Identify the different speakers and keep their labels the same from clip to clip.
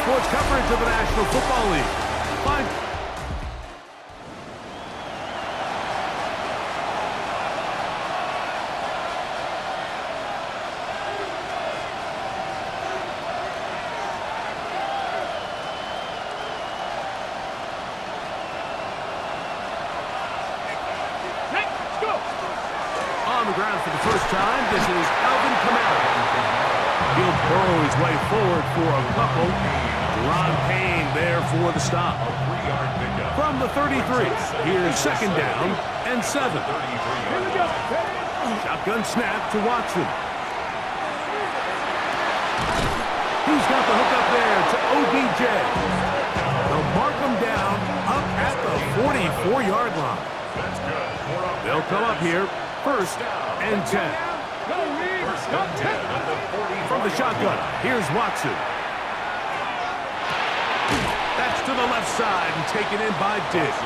Speaker 1: sports coverage of the National Football League. Find on the ground for the first time. This is Alvin Kamara. He'll burrow his way forward for a couple. Ron Payne there for the stop. From the 33, here's second down and 7. Shotgun snap to Watson. He's got the hook up there to OBJ. They'll mark him down up at the 44-yard line. They'll come up here, first and 10. From the shotgun, here's Watson. That's to the left side and taken in by Diggs.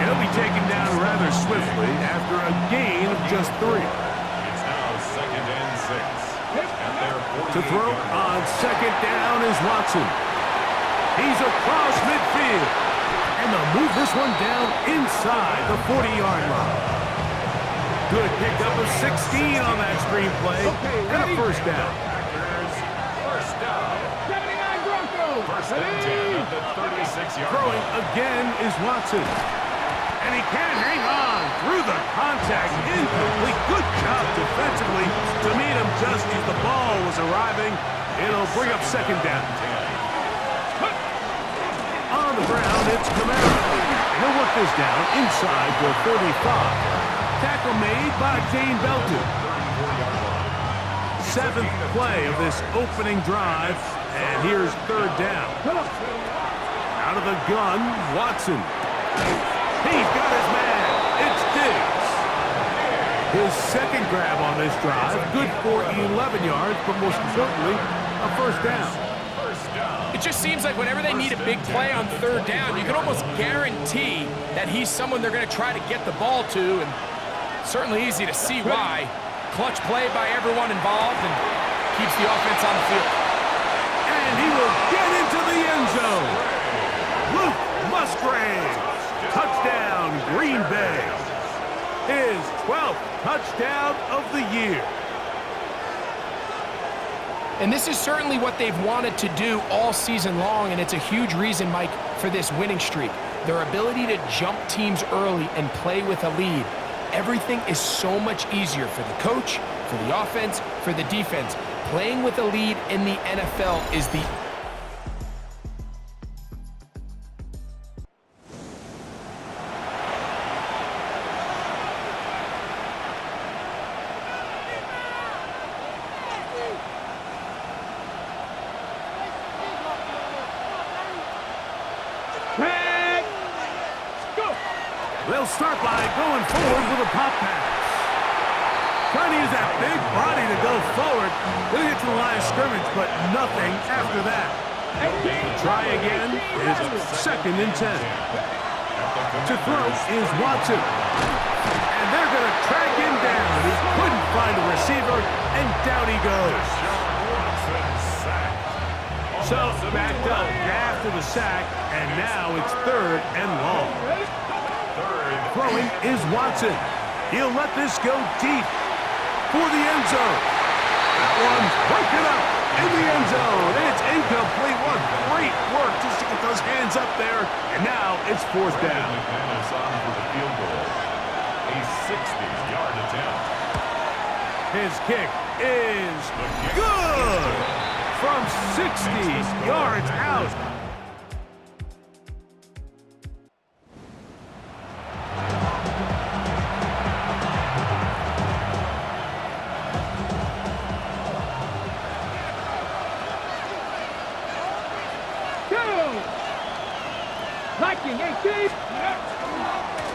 Speaker 1: He'll be taken down rather swiftly after a gain of just 3.
Speaker 2: It's now second and 6.
Speaker 1: To throw on second down is Watson. He's across midfield. And they'll move this one down inside the 40-yard line. Good pickup of 16 on that screenplay. And a first down.
Speaker 2: First down.
Speaker 3: 79 Broncos.
Speaker 2: First and 10 at the 36-yard
Speaker 1: Throwing
Speaker 2: line.
Speaker 1: again is Watson. And he can't hang on through the contact. Incomplete. Good job defensively to meet him just as the ball was arriving. It'll bring up second down. On the ground, it's Kamara. And he'll work this down inside the 45. Tackle made by Dane Belton. 7th play of this opening drive. And here's third down. Out of the gun, Watson. He's got his man. It's Diggs. His second grab on this drive. Good for 11 yards, but most importantly, a first down.
Speaker 4: It just seems like whenever they need a big play on third down, you can almost guarantee that he's someone they're going to try to get the ball to, and certainly easy to see why. Clutch play by everyone involved and keeps the offense on the field.
Speaker 1: And he will get into the end zone. Luke Musgrave. Touchdown, Green Bay. His 12th touchdown of the year.
Speaker 4: And this is certainly what they've wanted to do all season long, and it's a huge reason, Mike, for this winning streak. Their ability to jump teams early and play with a lead. Everything is so much easier for the coach, for the offense, for the defense. Playing with a lead in the NFL is the
Speaker 1: They'll start by going forward with a pop pass. Trying to use that big body to go forward. Gonna get to the line of scrimmage, but nothing after that. Try again is second and 10. To throw is Watson. And they're gonna track him down. He couldn't find a receiver, and down he goes. So backed up after the sack, and now it's third and long. Throwing is Watson. He'll let this go deep for the end zone. That one's broken up in the end zone. It's incomplete. What great work just to get those hands up there. And now it's fourth down.
Speaker 2: It's on for the field goal. A 60-yard attempt.
Speaker 1: His kick is good from 60 yards out.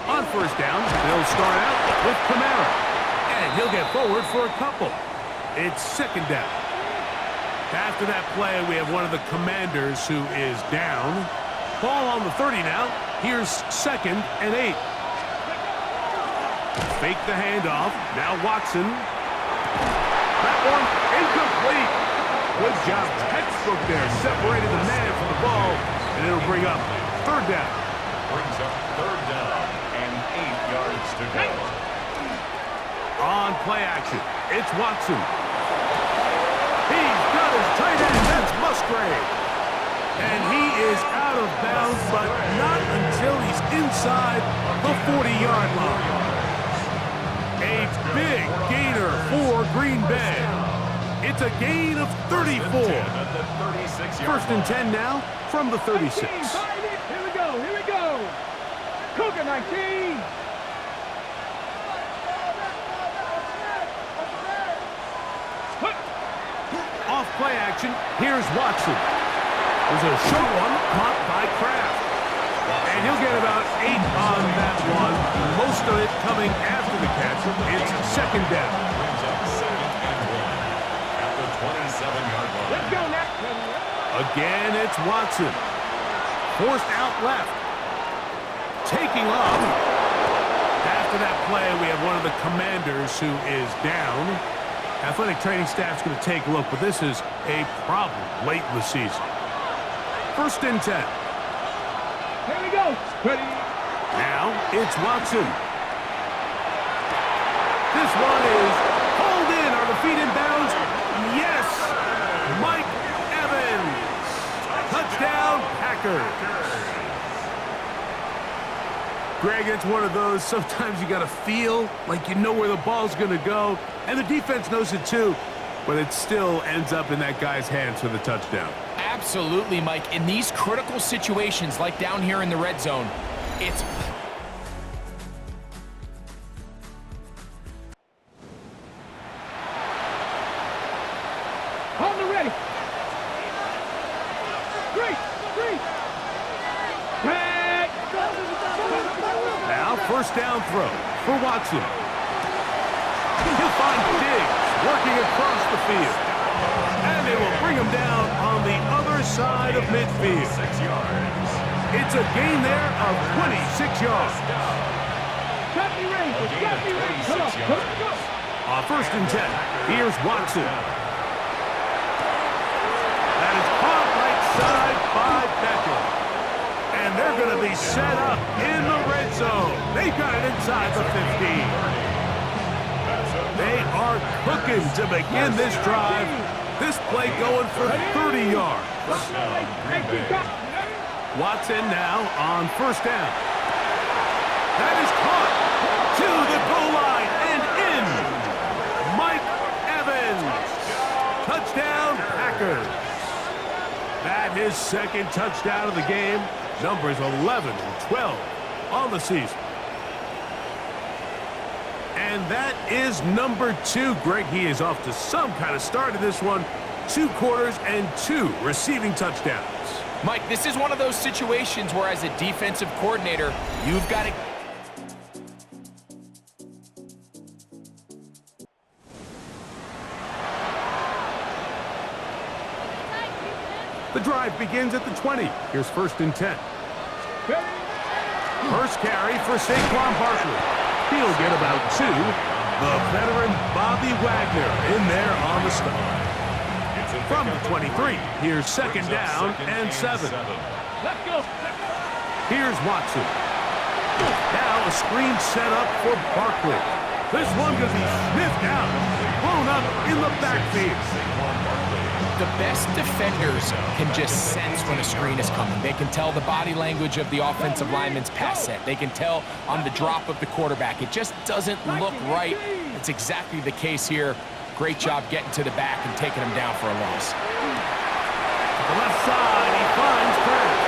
Speaker 1: On first down, they'll start out with Kamara. And he'll get forward for a couple. It's second down. After that play, we have one of the Commanders who is down. Ball on the 30 now. Here's second and 8. Fake the handoff. Now Watson. That one incomplete. Good job, textbook there. Separated the man from the ball, and it'll bring up third down.
Speaker 2: Brings up third down and 8 yards to go.
Speaker 1: On play action, it's Watson. He's got his tight end. That's Musgrave. And he is out of bounds, but not until he's inside the 40-yard line. A big gainer for Green Bay. It's a gain of 34. First and 10 now from the 36.
Speaker 3: Here we go, here we go. Cougar 19.
Speaker 1: Off play action, here's Watson. There's a short one caught by Kraft. And he'll get about 8 on that one. Most of it coming after the catch. It's second down.
Speaker 2: Brings up second and 1 at the 27-yard line.
Speaker 3: Let's go now.
Speaker 1: Again, it's Watson. Forced out left. Taking off. After that play, we have one of the commanders who is down. Athletic training staff's going to take a look, but this is a problem late in the season. First and 10.
Speaker 3: Here we go. Ready.
Speaker 1: Now, it's Watson. This one is hauled in. Are the feet in bounds? Yes! Mike Evans. Touchdown, Packers. Greg, it's one of those, sometimes you got to feel like you know where the ball's going to go, and the defense knows it too, but it still ends up in that guy's hands for the touchdown.
Speaker 4: Absolutely, Mike. In these critical situations, like down here in the red zone, it's...
Speaker 3: Hold the ready. Three. Back.
Speaker 1: Now, first down throw for Watson. He'll find Diggs working across the field. And they will bring him down on the other side of midfield.
Speaker 2: 6 yards.
Speaker 1: It's a gain there of 26 yards.
Speaker 3: Got me ready. Got me ready. Come on. Go.
Speaker 1: On first and 10, here's Watson. That is caught right side by Beckham. And they're going to be set up in the red zone. They got it inside the 15. They are cooking to begin this drive. This play going for 30 yards. Watson now on first down. That is caught to the goal line and in. Mike Evans. Touchdown, Packers. That is second touchdown of the game. Numbers 11 and 12 on the season. And that is number 2. Greg, he is off to some kind of start in this one. 2 quarters and 2 receiving touchdowns.
Speaker 4: Mike, this is one of those situations where as a defensive coordinator, you've got to...
Speaker 1: The drive begins at the 20. Here's first and 10. First carry for Saquon Barkley. He'll get about 2. The veteran Bobby Wagner in there on the stop. From the 23, here's second down and 7.
Speaker 3: Let's go.
Speaker 1: Here's Watson. Now a screen set up for Barkley. This one going to be sniffed out, blown up in the backfield.
Speaker 4: The best defenders can just sense when a screen is coming. They can tell the body language of the offensive lineman's pass set. They can tell on the drop of the quarterback. It just doesn't look right. It's exactly the case here. Great job getting to the back and taking him down for a loss.
Speaker 1: To the left side, he finds Kraft.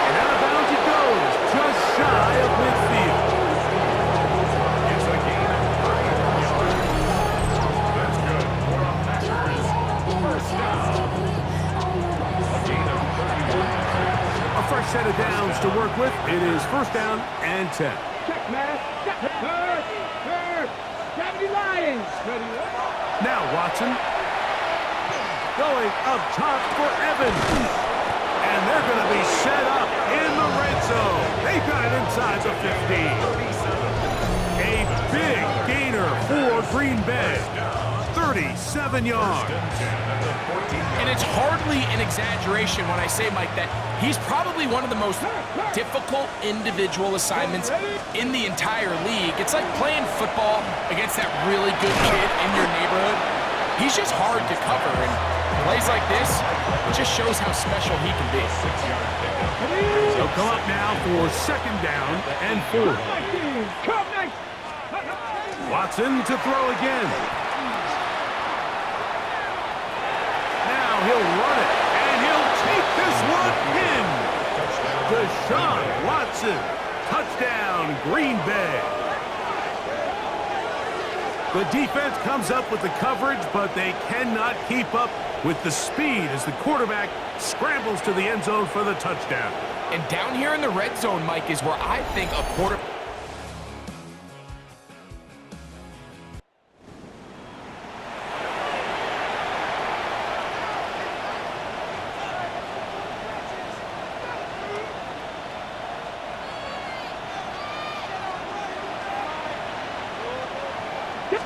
Speaker 1: And out of bounds he goes, just shy of midfield.
Speaker 2: It's a gain of 30 yards. That's good for a Packers first down. A gain of 31.
Speaker 1: A fresh set of downs to work with. It is first down and 10.
Speaker 3: Check, man. Third. Gravity Lions. Ready.
Speaker 1: Now Watson going up top for Evans. And they're going to be set up in the red zone. They've got it inside the 15. A big gainer for Green Bay. 37 yards.
Speaker 4: And it's hardly an exaggeration when I say, Mike, that he's probably one of the most difficult individual assignments in the entire league. It's like playing football against that really good kid in your neighborhood. He's just hard to cover, and plays like this, it just shows how special he can be.
Speaker 1: He'll come up now for second down and 4. Watson to throw again. Now he'll run it, and he'll take this one in. Deshaun Watson, touchdown, Green Bay. The defense comes up with the coverage, but they cannot keep up with the speed as the quarterback scrambles to the end zone for the touchdown.
Speaker 4: And down here in the red zone, Mike, is where I think a quarter...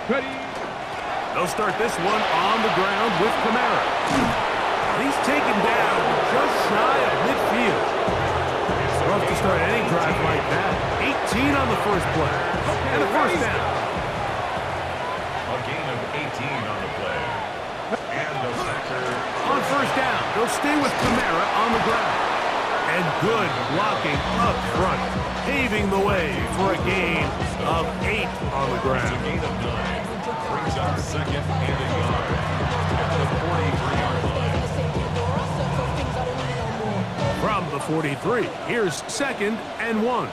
Speaker 3: Ready.
Speaker 1: They'll start this one on the ground with Kamara. He's taken down just shy of midfield. It's rough to start any drive like that. 18 on the first play. And a first down.
Speaker 2: A gain of 18 on the play. And the Packer.
Speaker 1: On first down, they'll stay with Kamara on the ground. And good blocking up front, paving the way for a gain of 8 on the ground.
Speaker 2: A gain of 9. Brings up second and a yard at the 43-yard line.
Speaker 1: From the 43, here's second and 1.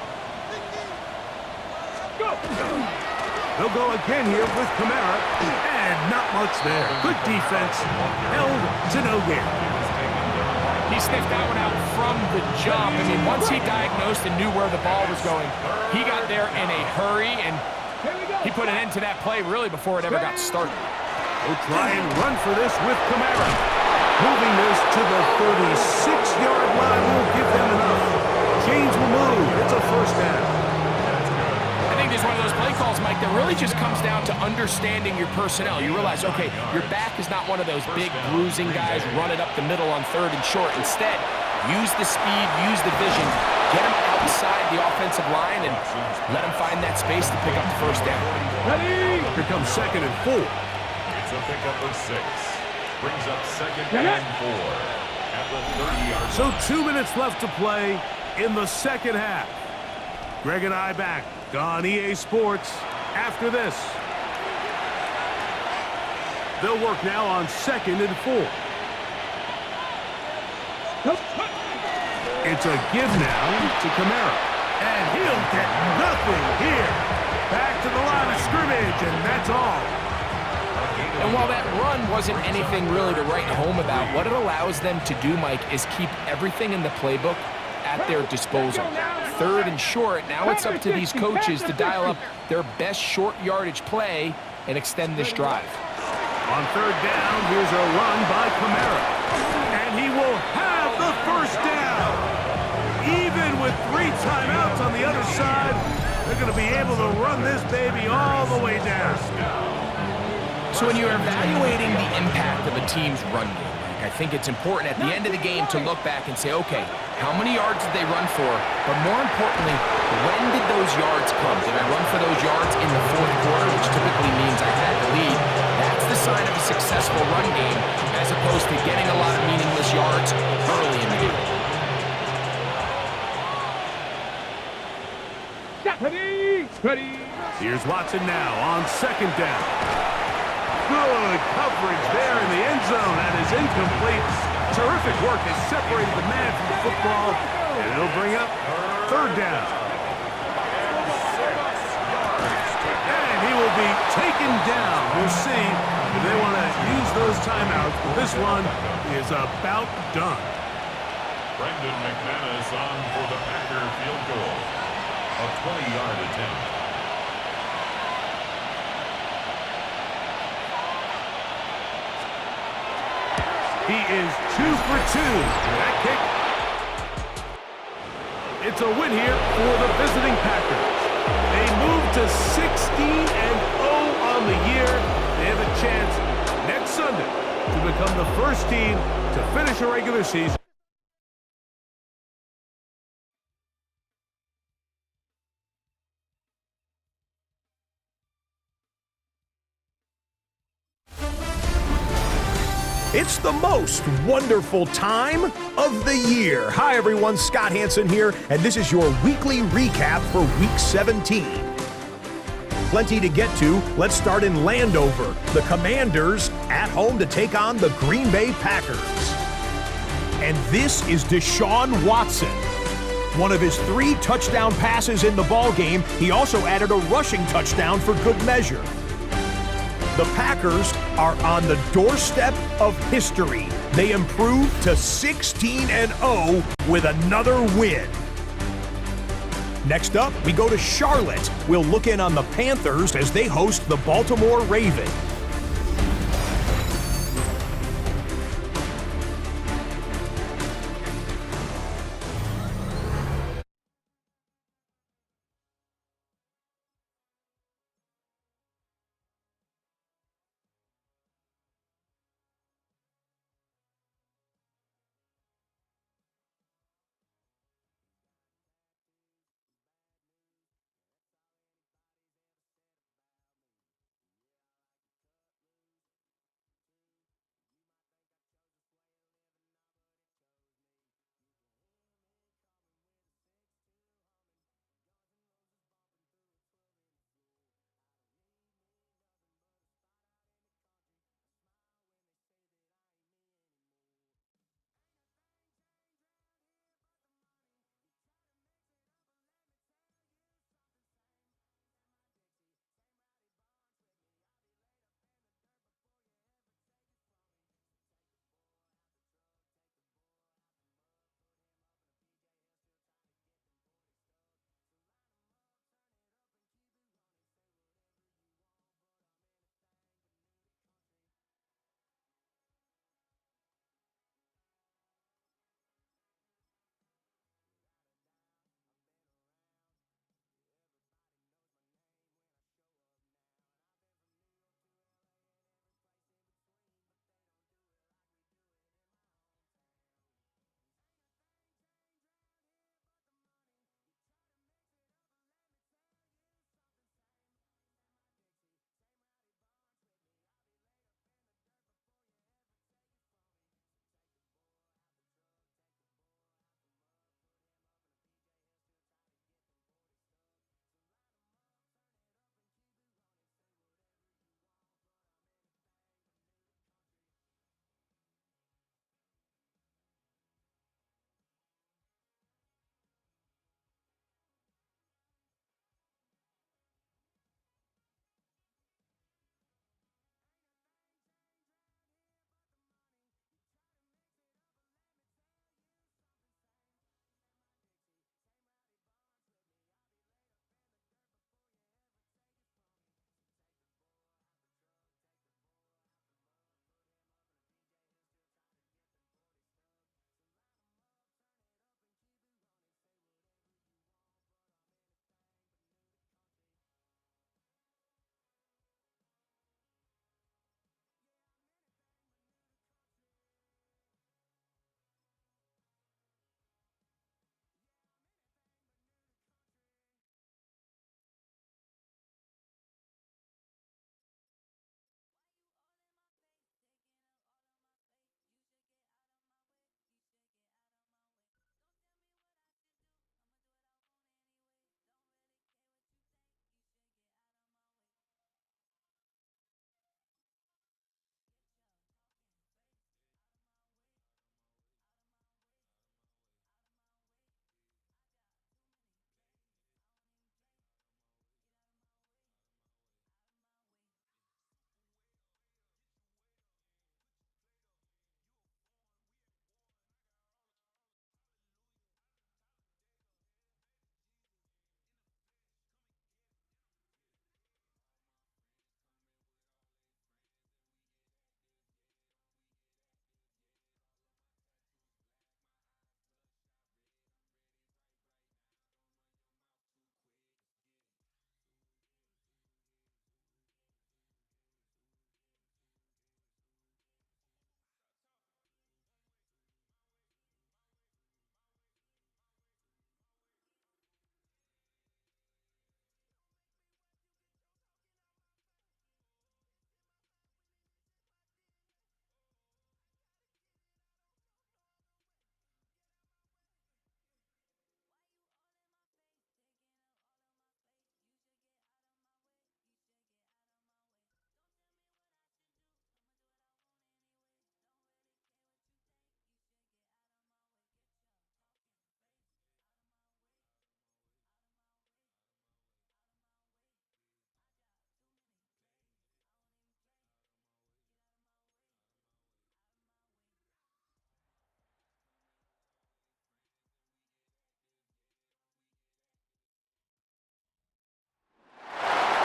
Speaker 1: They'll go again here with Kamara, and not much there. Good defense, held to no gain.
Speaker 4: He sniffed that one out from the jump. I mean, once he diagnosed and knew where the ball was going, he got there in a hurry, and he put an end to that play really before it ever got started.
Speaker 1: We'll try and run for this with Kamara. Moving this to the 36-yard line will give them enough. Chains will move. It's a first down.
Speaker 4: I think this is one of those play calls, Mike, that really just comes down to understanding your personnel. You realize, okay, your back is not one of those big bruising guys running up the middle on third and short. Instead, use the speed, use the vision, get him outside the offensive line, and let him find that space to pick up the first down.
Speaker 3: Ready.
Speaker 1: Here comes second and 4.
Speaker 2: It's a pickup of 6. Brings up second and 4 at the 30-yard line.
Speaker 1: So 2 minutes left to play in the second half. Greg and I back on EA Sports after this. They'll work now on second and 4. It's a give now to Kamara. And he'll get nothing here. Back to the line of scrimmage, and that's all.
Speaker 4: And while that run wasn't anything really to write home about, what it allows them to do, Mike, is keep everything in the playbook at their disposal. Third and short, now it's up to these coaches to dial up their best short yardage play and extend this drive.
Speaker 1: On third down, here's a run by Kamara. And he will have the first down. Even with 3 timeouts on the other side, they're going to be able to run this baby all the way down.
Speaker 4: So when you're evaluating the impact of a team's run game, I think it's important at the end of the game to look back and say, okay, how many yards did they run for? But more importantly, when did those yards come? Did I run for those yards in the fourth quarter, which typically means I had the lead? That's the sign of a successful run game, as opposed to getting a lot of meaningless yards early in the game.
Speaker 3: Ready. Ready.
Speaker 1: Here's Watson now on second down. Good coverage there in the end zone. That is incomplete. Terrific work has separated the man from the football, and it'll bring up third down. And he will be taken down. We'll see if they want to use those timeouts. This one is about done.
Speaker 2: Brendan McManus on for the Packer field goal. A 20-yard attempt.
Speaker 1: He is 2 for 2. That kick. It's a win here for the visiting Packers. They move to 16-0 on the year. They have a chance first team to finish a regular season.
Speaker 5: It's the most wonderful time of the year. Hi, everyone. Scott Hansen here, and this is your weekly recap for Week 17. Plenty to get to. Let's start in Landover. The Commanders at home to take on the Green Bay Packers. And this is Deshaun Watson. One of his 3 touchdown passes in the ballgame, he also added a rushing touchdown for good measure. The Packers are on the doorstep of history. They improved to 16-0 with another win. Next up, we go to Charlotte. We'll look in on the Panthers as they host the Baltimore Ravens.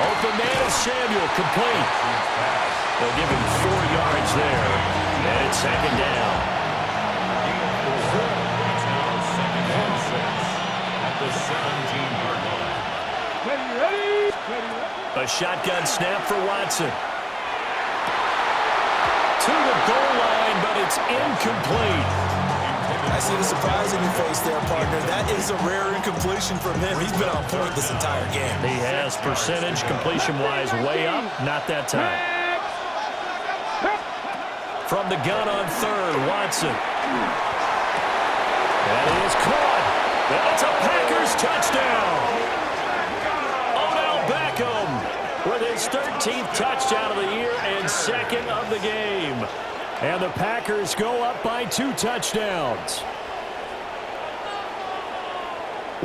Speaker 6: Open man is Samuel, complete. They'll give him 4 yards there. And it's second down.
Speaker 3: It's now second and 6 at the 17-yard line.
Speaker 6: A shotgun snap for Watson. To the goal line, but it's incomplete.
Speaker 7: I see the surprise in your face there, partner. That is a rare incompletion from him. He's been on point this entire game.
Speaker 6: He has percentage completion-wise way up. Not that time. From the gun on third, Watson. That is caught. That's a Packers touchdown. Odell Beckham with his 13th touchdown of the year and second of the game. And the Packers go up by 2 touchdowns.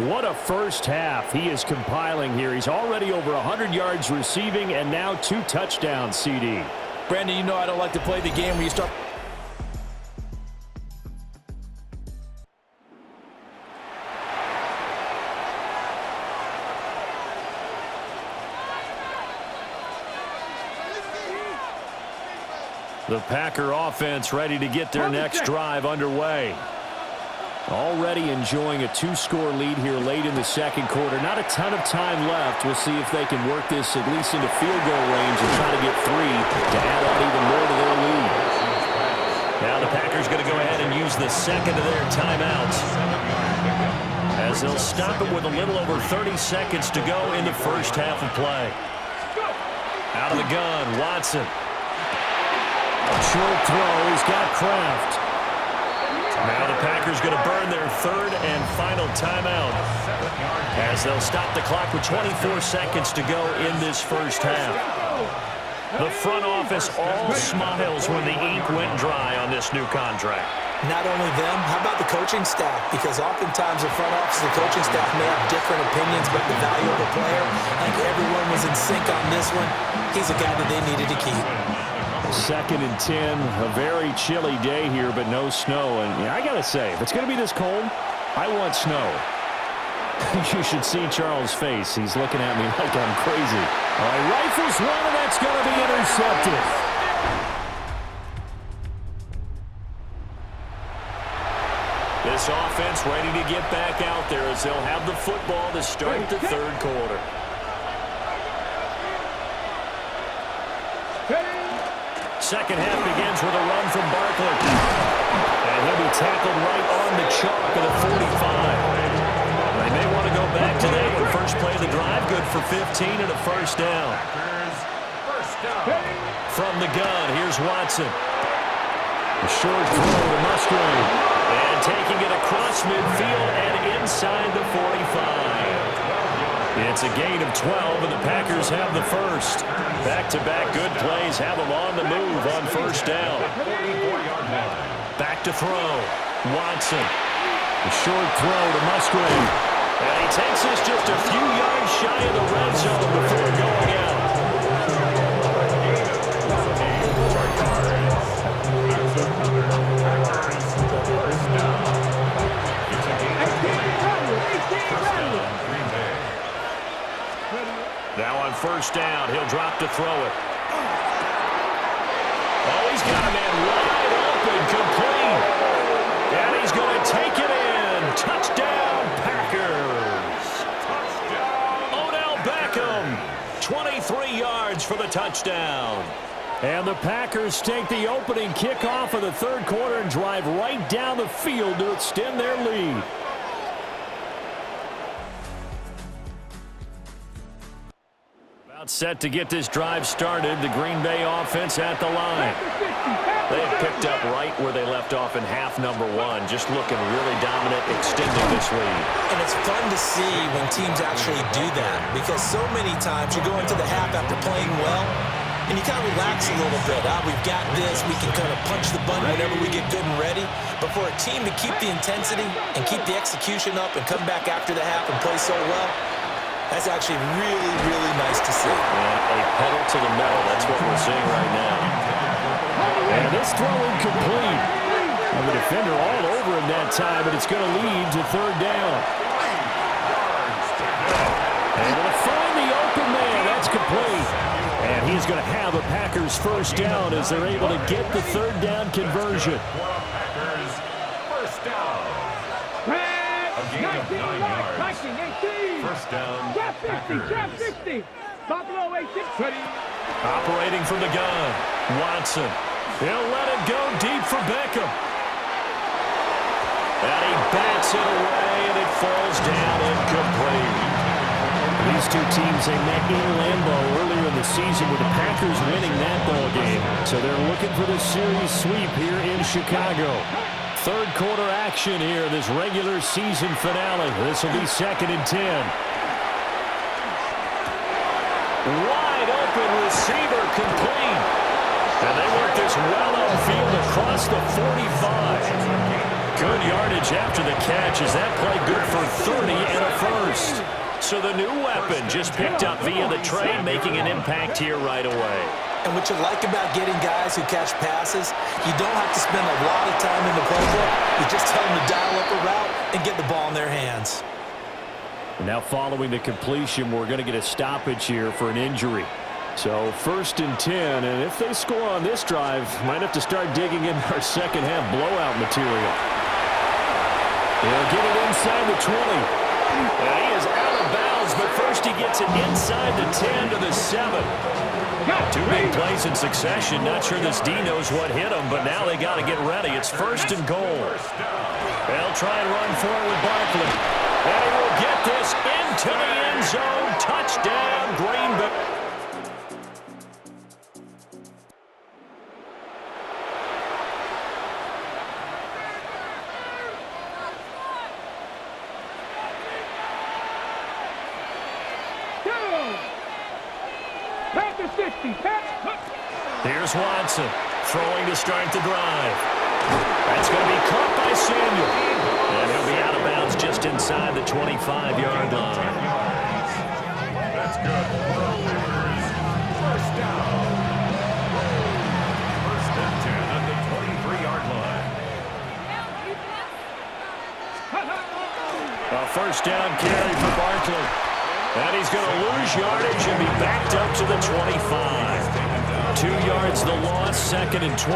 Speaker 6: What a first half he is compiling here. He's already over 100 yards receiving and now 2 touchdowns, CD.
Speaker 7: Brandon, you know I don't like to play the game where you start...
Speaker 6: The Packer offense ready to get their next drive underway. Already enjoying a 2-score lead here late in the second quarter. Not a ton of time left. We'll see if they can work this at least into field goal range and try to get 3 to add on even more to their lead. Now the Packers going to go ahead and use the second of their timeouts, as they'll stop it with a little over 30 seconds to go in the first half of play. Out of the gun, Watson. Short throw, he's got Kraft. Now the Packers going to burn their third and final timeout, as they'll stop the clock with 24 seconds to go in this first half. The front office all smiles when the ink went dry on this new contract.
Speaker 7: Not only them, how about the coaching staff? Because oftentimes the front office and the coaching staff may have different opinions about the value of a player. I think everyone was in sync on this one. He's a guy that they needed to keep.
Speaker 6: Second and 10, a very chilly day here, but no snow. And yeah, I got to say, if it's going to be this cold, I want snow. You should see Charles' face. He's looking at me like I'm crazy. All right, rifles one, and that's going to be intercepted. This offense ready to get back out there as they'll have the football to start the third quarter. Second half begins with a run from Barkley. And he'll be tackled right on the chalk of the 45. They may want to go back to that one. First play of the drive, good for 15 and a first down. From the gun, here's Watson. A short throw to Musgrave. And taking it across midfield and inside the 45. It's a gain of 12, and the Packers have the first. Back-to-back good plays have them on the move on first down. Back to throw. Watson. A short throw to Musgrave. And he takes this just a few yards shy of the red zone before going out. Now on first down, he'll drop to throw it. Oh, he's got a man wide open, complete. And he's going to take it in. Touchdown, Packers. Odell Beckham, 23 yards for the touchdown. And the Packers take the opening kickoff of the third quarter and drive right down the field to extend their lead. Set to get this drive started. The Green Bay offense at the line. They have picked up right where they left off in half number 1, just looking really dominant, extending this lead.
Speaker 7: And it's fun to see when teams actually do that, because so many times you go into the half after playing well, and you kind of relax a little bit. We've got this. We can kind of punch the button whenever we get good and ready. But for a team to keep the intensity and keep the execution up and come back after the half and play so well, that's actually really, really nice to see.
Speaker 6: And a pedal to the metal. That's what we're seeing right now. And this throw incomplete. And the defender all over him that time, but it's going to lead to third down. And to find the open man. That's complete. is going to have a Packers first down as they're able to get the third down conversion.
Speaker 3: Packers first down. A gain of 9 yards. First down, Packers.
Speaker 6: Operating from the gun, Watson. He'll let it go deep for Beckham. And he bats it away, and it falls down incomplete. These two teams, they met in Lambeau earlier in the season with the Packers winning that ball game. So they're looking for this series sweep here in Chicago. Third quarter action here, this regular season finale. This will be 2nd and 10. Wide open receiver complete. And they work this well upfield across the 45. Good yardage after the catch. Is that play good for 30 and a first? So the new weapon just picked up via the trade, making an impact here right away.
Speaker 7: And what you like about getting guys who catch passes, you don't have to spend a lot of time in the playbook. You just tell them to dial up a route and get the ball in their hands.
Speaker 6: Now following the completion, we're going to get a stoppage here for an injury. So 1st and 10, and if they score on this drive, might have to start digging in our second half blowout material. They'll get it inside the 20. And he is out of bounds, but first he gets it inside the 10 to the 7. 2 big plays in succession. Not sure this D knows what hit him, but now they got to get ready. It's 1st and goal. They'll try and run forward with Barkley. And he will get this into the end zone. Touchdown, Green Bay. Here's Watson, throwing to start the drive. That's going to be caught by Samuel. And he'll be out of bounds just inside the 25-yard line.
Speaker 3: That's good. First down. 1st and 10 at the 23-yard line.
Speaker 6: A first down carry for Barkley. And he's going to lose yardage and be backed up to the 25. 2 yards the loss, 2nd and 12.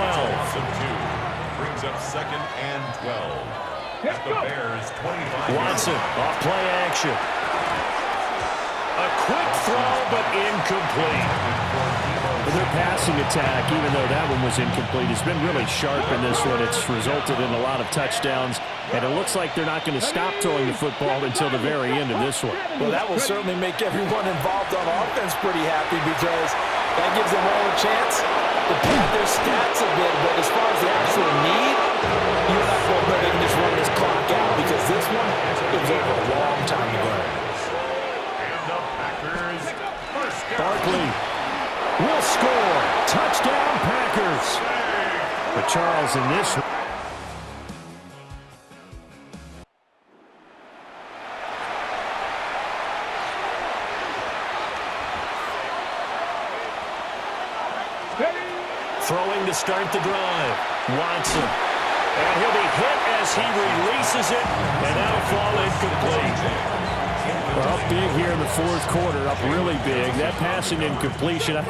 Speaker 3: Brings up 2nd and 12. At the Bears 25.
Speaker 6: Watson off play action. A quick throw, but incomplete. Their passing attack, even though that one was incomplete, has been really sharp in this one. It's resulted in a lot of touchdowns, and it looks like they're not going to stop throwing the football until the very end of this one.
Speaker 7: Well, that will certainly make everyone involved on offense pretty happy because that gives them all a chance to pad their stats a bit. But as far as the actual need, you're not going to know they can just run this clock out because this one, it was over a long time ago.
Speaker 3: And the Packers first down.
Speaker 6: Barkley will score. Touchdown, Packers. But Charles, in this one, throwing to start the drive. Watson. And he'll be hit as he releases it, and that'll fall incomplete. Well, big here in the 4th quarter, up really big. That passing incompletion, I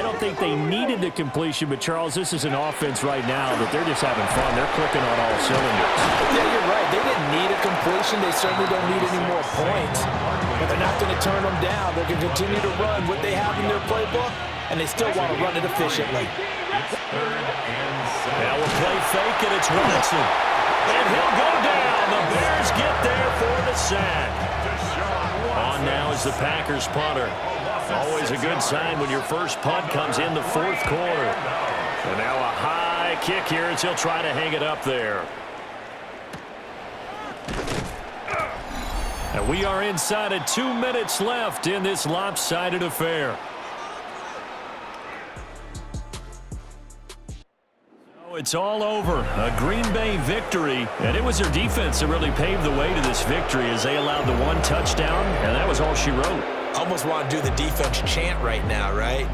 Speaker 6: don't think they needed the completion, but Charles, this is an offense right now that they're just having fun. They're clicking on all cylinders.
Speaker 7: Yeah, you're right. They didn't need a completion. They certainly don't need any more points. But they're not going to turn them down. They're going to continue to run what they have in their playbook, and they still want to run it efficiently.
Speaker 6: Now we'll play fake, and it's Watson. And he'll go down. The Bears get there for the sack. On now is the Packers punter. Always a good sign when your first punt comes in the 4th quarter. And now a high kick here as he'll try to hang it up there. And we are inside of 2 minutes left in this lopsided affair. It's all over. A Green Bay victory, and it was their defense that really paved the way to this victory as they allowed the 1 touchdown, and that was all she wrote.
Speaker 7: Almost want to do the defense chant right now, right?